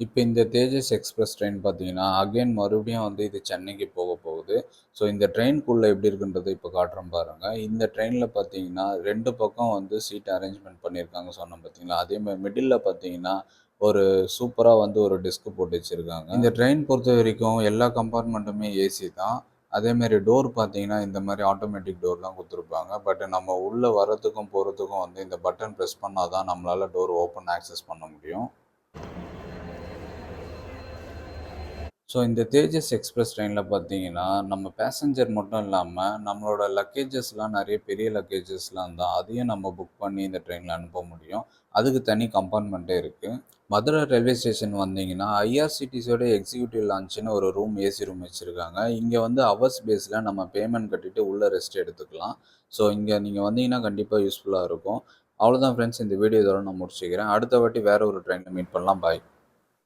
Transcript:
இப்போ இந்த தேஜஸ் express train பார்த்தீங்கன்னா, அகைன் மறுபடியும் வந்து இது சென்னைக்கு போகுது. ஸோ இந்த ட்ரெயினுக்குள்ள எப்படி இருக்குன்றத இப்போ காட்டுறேன் பாருங்க. இந்த ட்ரெயின்ல பார்த்தீங்கன்னா, 2 பக்கம் வந்து சீட் அரேஞ்ச்மெண்ட் பண்ணியிருக்காங்க சொன்னேன் பார்த்தீங்களா? அதேமாரி மிடில்ல பார்த்தீங்கன்னா, ஒரு சூப்பரா வந்து ஒரு டெஸ்க் போட்டு வச்சிருக்காங்க. இந்த ட்ரெயின் பொறுத்தவரைக்கும் எல்லா கம்பார்ட்மெண்ட்டுமே ஏசி தான். அதேமாரி டோர் பார்த்தீங்கன்னா, இந்த மாரி ஆட்டோமேட்டிக் டோர் தான் குடுத்துருப்பாங்க. பட் நம்ம உள்ள வரதுக்கும், போறதுக்கும் வந்து இந்த பட்டன் பிரஸ் பண்ணா தான் நம்மளால டோர் ஓப்பன் ஆக்சஸ் பண்ண முடியும். ஸோ இந்த தேஜஸ் எக்ஸ்பிரஸ் ட்ரெயினில் பார்த்தீங்கன்னா, நம்ம பேசஞ்சர் மட்டும் இல்லாமல், நம்மளோட லக்கேஜஸ்லாம் நெறைய பெரிய லக்கேஜஸ்லாம் இருந்தால், அதையும் நம்ம புக் பண்ணி இந்த ட்ரெயினில் அனுப்ப முடியும். அதுக்கு தனி கம்பார்ட்மெண்ட்டே இருக்குது. மதுரை ரயில்வே ஸ்டேஷன் வந்தீங்கன்னா, ஐஆர்சிடிசியோட எக்ஸிக்யூட்டிவ் லான்ச்சுன்னு ஒரு ஏசி ரூம் வச்சுருக்காங்க. இங்கே வந்து ஹவர்ஸ் பேஸில் நம்ம பேமெண்ட் கட்டிட்டு உள்ளே ரெஸ்ட் எடுத்துக்கலாம். ஸோ இங்கே நீங்கள் வந்தீங்கன்னா கண்டிப்பாக யூஸ்ஃபுல்லாக இருக்கும். அவ்வளோதான் ஃப்ரெண்ட்ஸ், இந்த வீடியோ இதோட நான் முடிச்சுக்கிறேன். அடுத்த வாட்டி வேற ஒரு ட்ரெயினில் மீட் பண்ணலாம். பாய்.